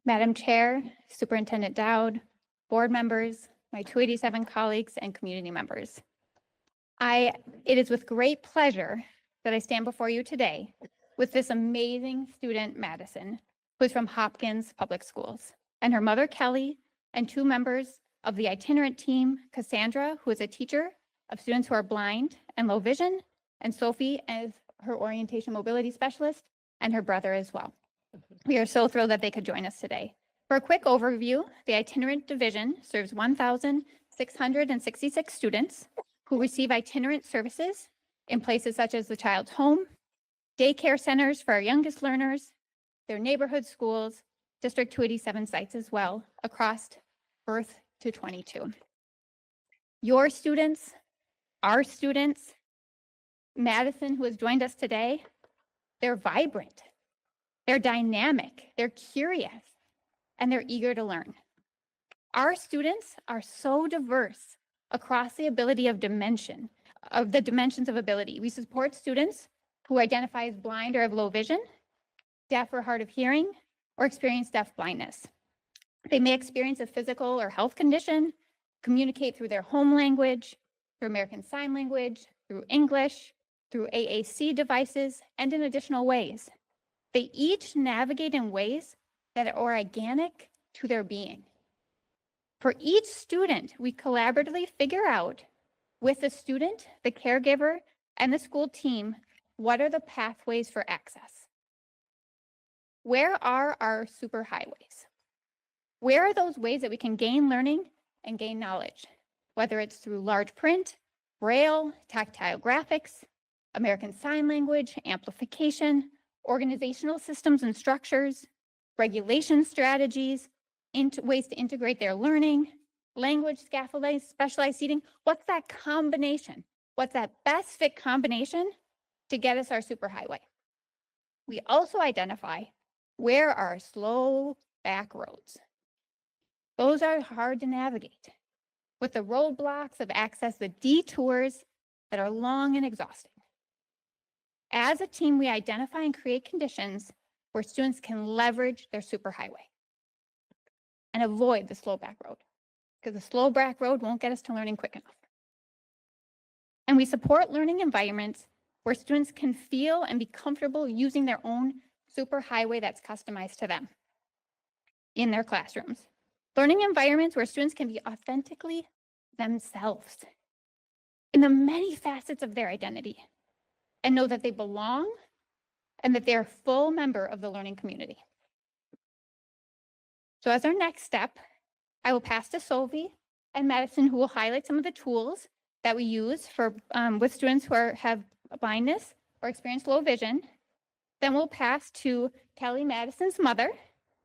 Madam Chair, Superintendent Dowd, board members, my 287 colleagues, and community members. It is with great pleasure that I stand before you today with this amazing student, Madison, who is from Hopkins Public Schools, and her mother, Kelly, and two members of the itinerant team, Cassandra, who is a teacher of students who are blind and low vision, and Sophie as her orientation mobility specialist, and her brother as well. We are so thrilled that they could join us today. For a quick overview, the itinerant division serves 1,666 students who receive itinerant services in places such as the child's home, daycare centers for our youngest learners, their neighborhood schools, District 287 sites as well, across birth to 22. Your students, our students, Madison, who has joined us today, they're vibrant, they're dynamic, they're curious, and they're eager to learn. Our students are so diverse across the dimensions of ability. We support students who identify as blind or have low vision, deaf or hard of hearing, or experience deaf blindness. They may experience a physical or health condition, communicate through their home language, through American Sign Language, through English, through AAC devices, and in additional ways. They each navigate in ways that are organic to their being. For each student, we collaboratively figure out with the student, the caregiver, and the school team, what are the pathways for access? Where are our superhighways? Where are those ways that we can gain learning and gain knowledge? Whether it's through large print, braille, tactile graphics, American Sign Language, amplification, organizational systems and structures, regulation strategies, ways to integrate their learning, language scaffolding, specialized seating. What's that combination? What's that best fit combination to get us our superhighway? We also identify where are our slow back roads. Those are hard to navigate with the roadblocks of access, the detours that are long and exhausting. As a team, we identify and create conditions where students can leverage their superhighway and avoid the slow back road, because the slow back road won't get us to learning quick enough. And we support learning environments where students can feel and be comfortable using their own superhighway that's customized to them in their classrooms. Learning environments where students can be authentically themselves in the many facets of their identity and know that they belong and that they're a full member of the learning community. So as our next step, I will pass to Sophie and Madison, who will highlight some of the tools that we use for with students who have blindness or experience low vision. Then we'll pass to Kelly, Madison's mother,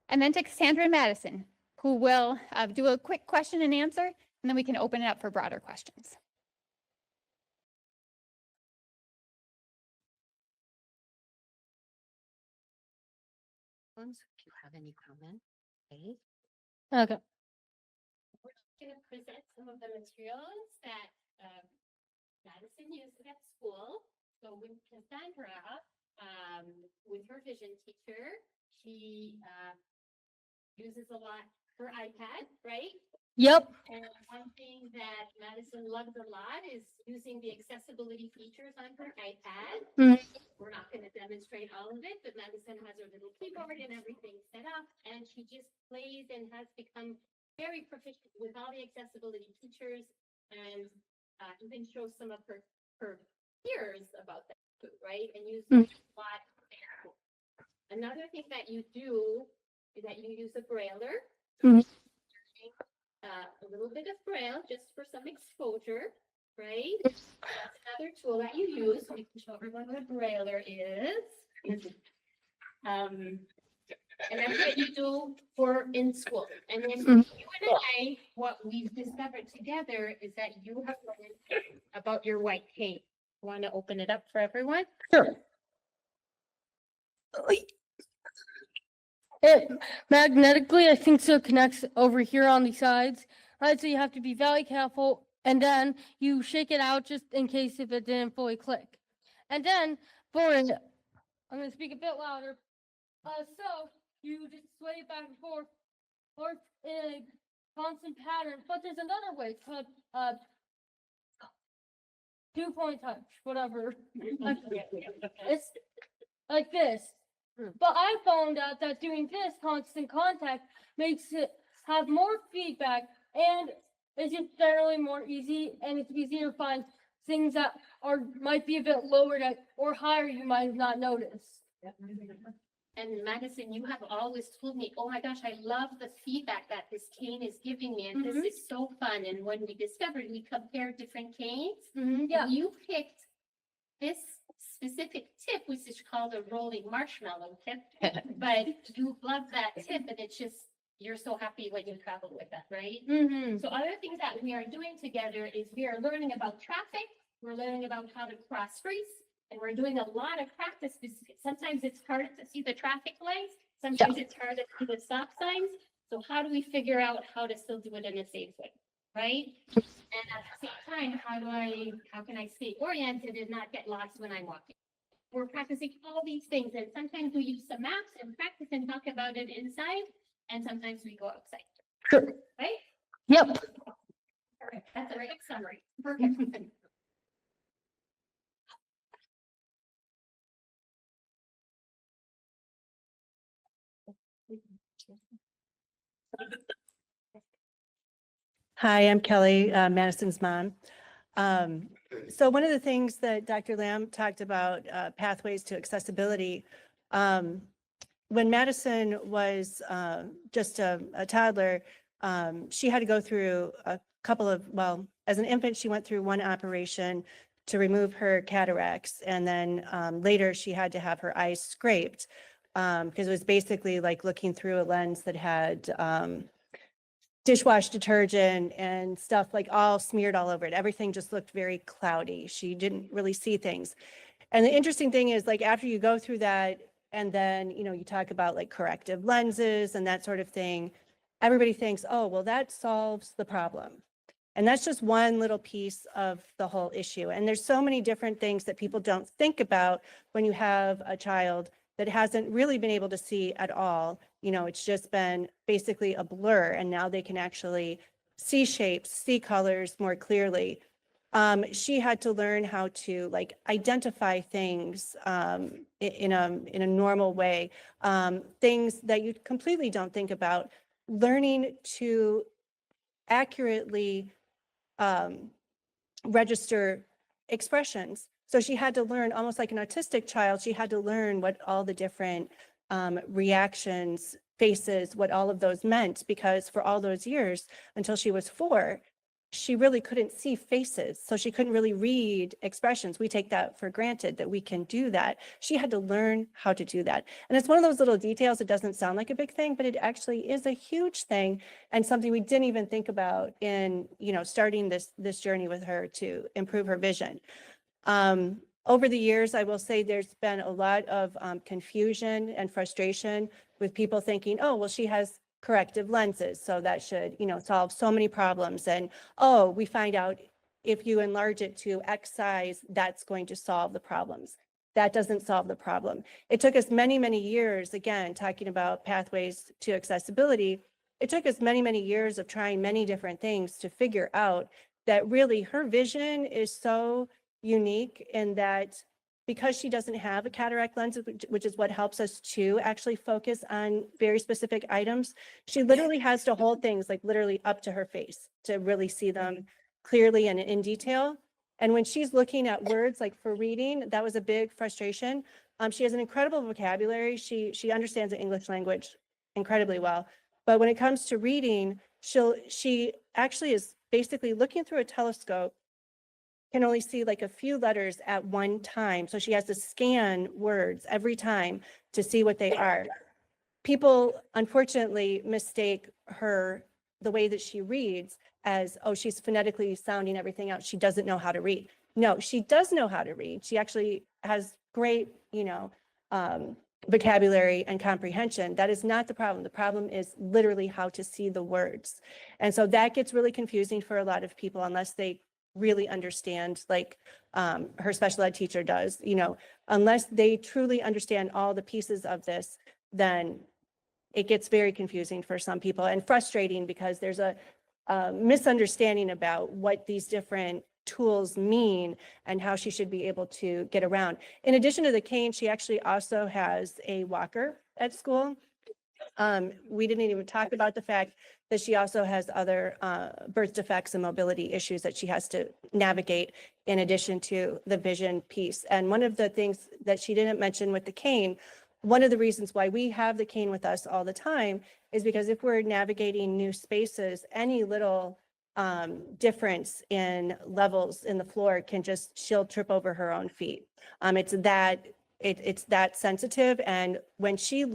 and then to Cassandra and Madison, who will do a quick question and answer, and then we can open it up for broader questions. If you have any comments, okay. Okay. We're going to present some of the materials that Madison used at school. So with Cassandra, with her vision teacher, she uses a lot her iPad, right? Yep. And one thing that Madison loves a lot is using the accessibility features on her iPad. We're not going to demonstrate all of it, but Madison has her little keyboard and everything set up, and she just plays and has become very proficient with all the accessibility features, and even shows some of her peers about that too, right? And use a lot. Another thing that you do is that you use a brailler. A little bit of braille just for some exposure, right? That's another tool that you use. We can show everyone what a brailler is. And that's what you do for in school. And then you and I, what we've discovered together is that you have learned about your white tape. Want to open it up for everyone? Sure. It magnetically, I think so, connects over here on the sides, right? So you have to be very careful, and then you shake it out just in case if it didn't fully click. And then for it, I'm going to speak a bit louder. So you just sway it back and forth, or in a constant pattern. But there's another way, it's called 2-point touch, whatever. It's like this. But I found out that doing this constant contact makes it have more feedback, and it's just generally more easy, and it's easier to find things that might be a bit lower that or higher you might not notice. And Madison, you have always told me, oh my gosh, I love the feedback that this cane is giving me, and this is so fun. And when we discovered, we compared different canes. Yeah. And you picked this specific tip, which is called a rolling marshmallow tip. But you love that tip, and it's just, you're so happy when you travel with that, right? So other things that we are doing together is we are learning about traffic. We're learning about how to cross streets, and we're doing a lot of practice. Sometimes it's hard to see the traffic lights. Sometimes it's hard to see the stop signs. So how do we figure out how to still do it in a safe way, right? And at the same time, how can I stay oriented and not get lost when I'm walking? We're practicing all these things, and sometimes we use some maps and practice and talk about it inside, and sometimes we go outside. Sure. Right? Yep. All right, that's a quick summary. Perfect. Hi, I'm Kelly, Madison's mom. So one of the things that Dr. Lamb talked about, pathways to accessibility, when Madison was just a toddler, she had to go through a couple of, well, as an infant, she went through one operation to remove her cataracts. And then later she had to have her eyes scraped because it was basically like looking through a lens that had dishwash detergent and stuff like all smeared all over it. Everything just looked very cloudy. She didn't really see things. And the interesting thing is, like, after you go through that, and then, you know, you talk about like corrective lenses and that sort of thing, everybody thinks, oh, well, that solves the problem. And that's just one little piece of the whole issue. And there's so many different things that people don't think about when you have a child that hasn't really been able to see at all. You know, it's just been basically a blur, and now they can actually see shapes, see colors more clearly. She had to learn how to like identify things in a normal way, things that you completely don't think about, learning to accurately register expressions. So she had to learn, almost like an autistic child, she had to learn what all the different reactions, faces, what all of those meant, because for all those years until she was 4, she really couldn't see faces. So she couldn't really read expressions. We take that for granted that we can do that. She had to learn how to do that. And it's one of those little details that doesn't sound like a big thing, but it actually is a huge thing, and something we didn't even think about in, you know, starting this journey with her to improve her vision. Over the years, I will say there's been a lot of confusion and frustration with people thinking, oh, well, she has corrective lenses, so that should, you know, solve so many problems. And, oh, we find out if you enlarge it to X size, that's going to solve the problems. That doesn't solve the problem. It took us many, many years, again, talking about pathways to accessibility, it took us many, many years of trying many different things to figure out that really her vision is so unique in that because she doesn't have a cataract lens, which is what helps us to actually focus on very specific items, she literally has to hold things like literally up to her face to really see them clearly and in detail. And when she's looking at words, like for reading, that was a big frustration. She has an incredible vocabulary. She understands the English language incredibly well. But when it comes to reading, she actually is basically looking through a telescope, can only see like a few letters at one time. So she has to scan words every time to see what they are. People unfortunately mistake the way that she reads as, oh, she's phonetically sounding everything out. She doesn't know how to read. No, she does know how to read. She actually has great, vocabulary and comprehension. That is not the problem. The problem is literally how to see the words. And so that gets really confusing for a lot of people unless they really understand, like her special ed teacher does, unless they truly understand all the pieces of this, then it gets very confusing for some people and frustrating because there's a misunderstanding about what these different tools mean and how she should be able to get around. In addition to the cane, she actually also has a walker at school. We didn't even talk about the fact that she also has other birth defects and mobility issues that she has to navigate in addition to the vision piece. And one of the things that she didn't mention with the cane, one of the reasons why we have the cane with us all the time is because if we're navigating new spaces, any little difference in levels in the floor can just, she'll trip over her own feet. It's that sensitive. And when she's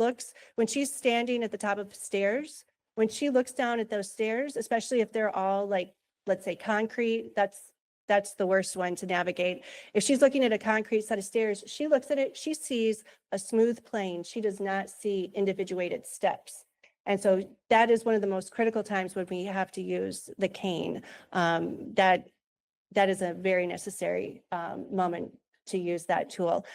standing at the top of stairs, when she looks down at those stairs, especially if they're all like, let's say concrete, that's the worst one to navigate. If she's looking at a concrete set of stairs, she looks at it, she sees a smooth plane. She does not see individuated steps. And so that is one of the most critical times when we have to use the cane. That is a very necessary moment to use that tool.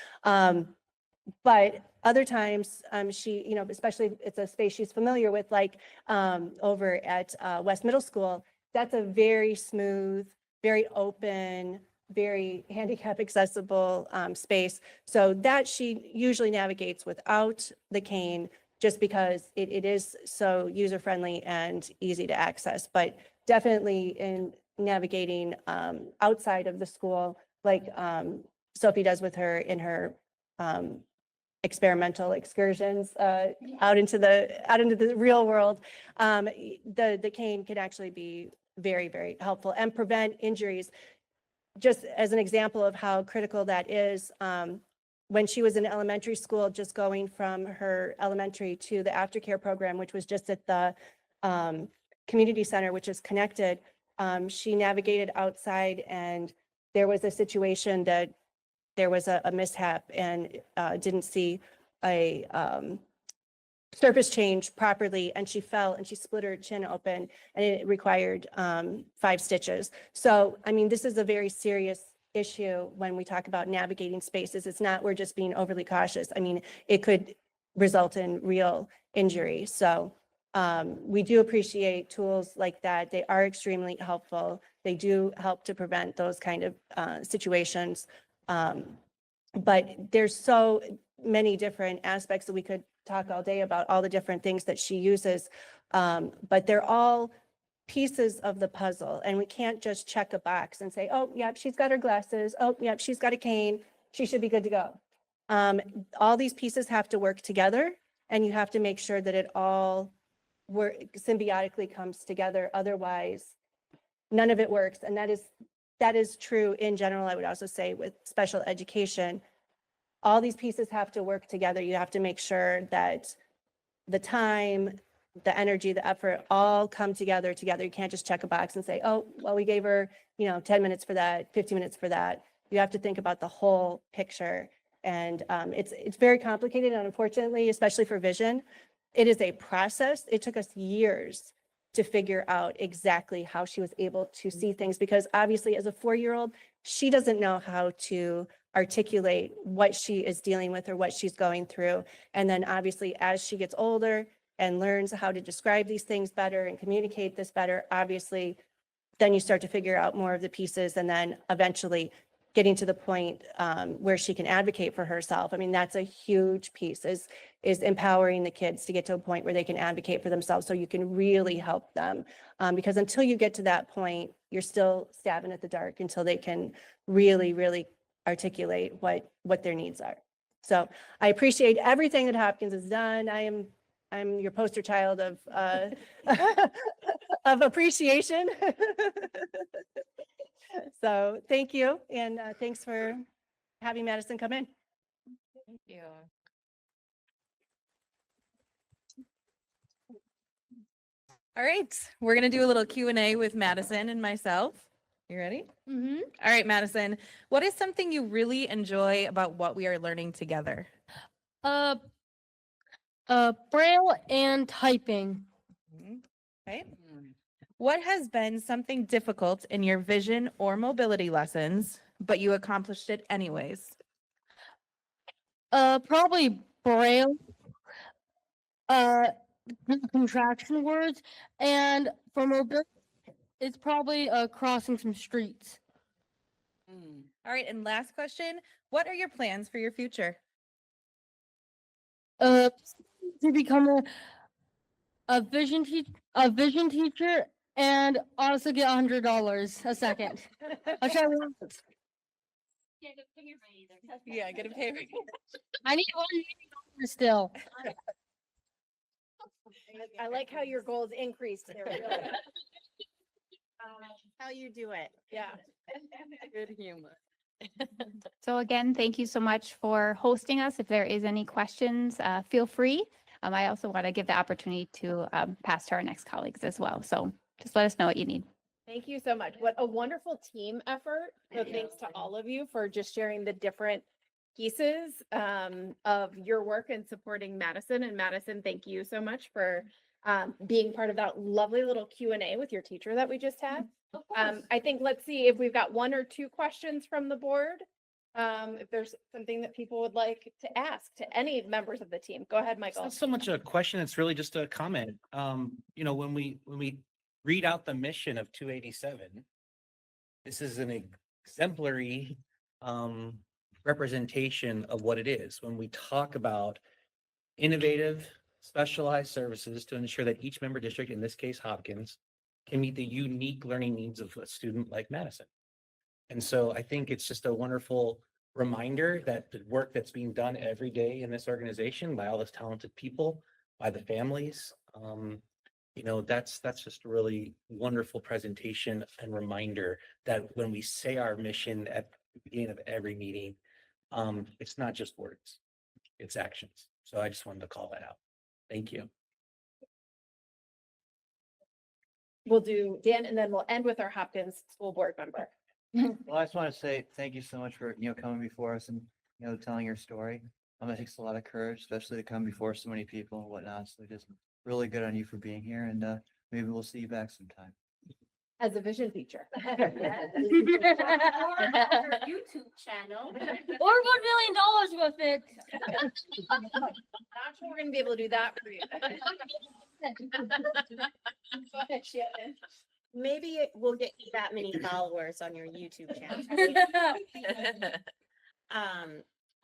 But other times she, you know, especially if it's a space she's familiar with, like over at West Middle School, that's a very smooth, very open, very handicap accessible space. So that she usually navigates without the cane just because it is so user-friendly and easy to access. But definitely in navigating outside of the school, like Sophie does with her in her experimental excursions out into the real world, the cane can actually be very, very helpful and prevent injuries. Just as an example of how critical that is, when she was in elementary school, just going from her elementary to the aftercare program, which was just at the community center, which is connected, she navigated outside and there was a situation that there was a mishap and didn't see a surface change properly, and she fell and she split her chin open and it required 5 stitches. So, I mean, this is a very serious issue when we talk about navigating spaces. It's not, we're just being overly cautious. I mean, it could result in real injury. So we do appreciate tools like that. They are extremely helpful. They do help to prevent those kind of situations. But there's so many different aspects that we could talk all day about, all the different things that she uses. But they're all pieces of the puzzle, and we can't just check a box and say, oh, yep, she's got her glasses. Oh, yep, she's got a cane. She should be good to go. All these pieces have to work together, and you have to make sure that it all symbiotically comes together. Otherwise, none of it works. And that is true in general. I would also say with special education, all these pieces have to work together. You have to make sure that the time, the energy, the effort all come together. You can't just check a box and say, oh, well, we gave her, 10 minutes for that, 15 minutes for that. You have to think about the whole picture. And it's very complicated. And unfortunately, especially for vision, it is a process. It took us years to figure out exactly how she was able to see things, because obviously as a 4-year-old, she doesn't know how to articulate what she is dealing with or what she's going through. And then obviously as she gets older and learns how to describe these things better and communicate this better, obviously, then you start to figure out more of the pieces, and then eventually getting to the point where she can advocate for herself. I mean, that's a huge piece, is empowering the kids to get to a point where they can advocate for themselves, so you can really help them. Because until you get to that point, you're still stabbing at the dark until they can really, really articulate what their needs are. So I appreciate everything that Hopkins has done. I'm your poster child of of appreciation. So thank you, and thanks for having Madison come in. Thank you. All right, we're gonna do a little Q&A with Madison and myself. You ready? Mm-hmm. All right, Madison, what is something you really enjoy about what we are learning together? Braille and typing. Okay. What has been something difficult in your vision or mobility lessons, but you accomplished it anyways? Probably Braille. contraction words, and for mobility, it's probably crossing some streets. All right, and last question, what are your plans for your future? Uh, to become a a vision teacher, and also get $100 a second. I'll try one. Yeah, the finger either. Yeah, get a pay raise. I need $1 still. I like how your goals increased there. Really. How you do it. Yeah. Good humor. So again, thank you so much for hosting us. If there is any questions, feel free. I also want to give the opportunity to pass to our next colleagues as well. So just let us know what you need. Thank you so much. What a wonderful team effort. So thanks to all of you for just sharing the different pieces of your work and supporting Madison. And Madison, thank you so much for being part of that lovely little Q&A with your teacher that we just had. I think let's see if we've got one or two questions from the board. If there's something that people would like to ask to any members of the team. Go ahead, It's Michael. not so much a question, it's really just a comment. You know, when we read out the mission of 287, this is an exemplary representation of what it is. When we talk about innovative, specialized services to ensure that each member district, in this case Hopkins, can meet the unique learning needs of a student like Madison. And so I think it's just a wonderful reminder that the work that's being done every day in this organization by all those talented people, by the families, you know, that's just a really wonderful presentation and reminder that when we say our mission at the beginning of every meeting, it's not just words, it's actions. So I just wanted to call that out. Thank you. We'll do Dan and then we'll end with our Hopkins school board member. Well, I just want to say thank you so much for, coming before us and, telling your story. It takes a lot of courage, especially to come before so many people and whatnot. So just really good on you for being here, and maybe we'll see you back sometime. As a vision teacher. YouTube channel. Or $1 million with it. Not sure we're gonna be able to do that for you. Go ahead, Shannon. Maybe we'll get you that many followers on your YouTube channel.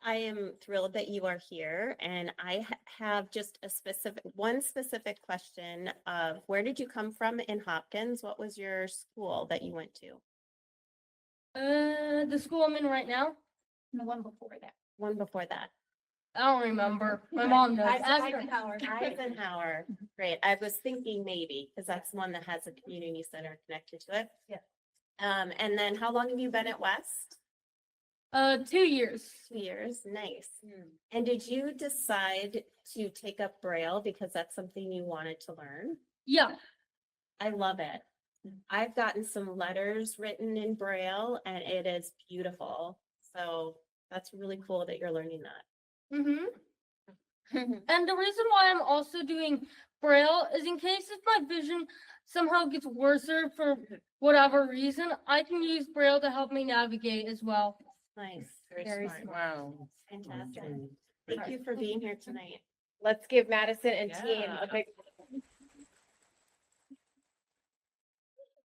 I am thrilled that you are here, and I have just one specific question of where did you come from in Hopkins? What was your school that you went to? The school I'm in right now. The one before that. One before that. I don't remember. My mom knows. Ask her. Eisenhower. Great. I was thinking maybe, because that's one that has a community center connected to it. Yeah. And then how long have you been at West? 2 years. 2 years. Nice. And did you decide to take up Braille because that's something you wanted to learn? Yeah. I love it. I've gotten some letters written in Braille and it is beautiful. So that's really cool that you're learning that. Mm-hmm. And the reason why I'm also doing Braille is in case if my vision somehow gets worse for whatever reason, I can use Braille to help me navigate as well. Nice. Very smart. smart. Fantastic. Thank you for being here tonight. Let's give Madison and team Yeah. a big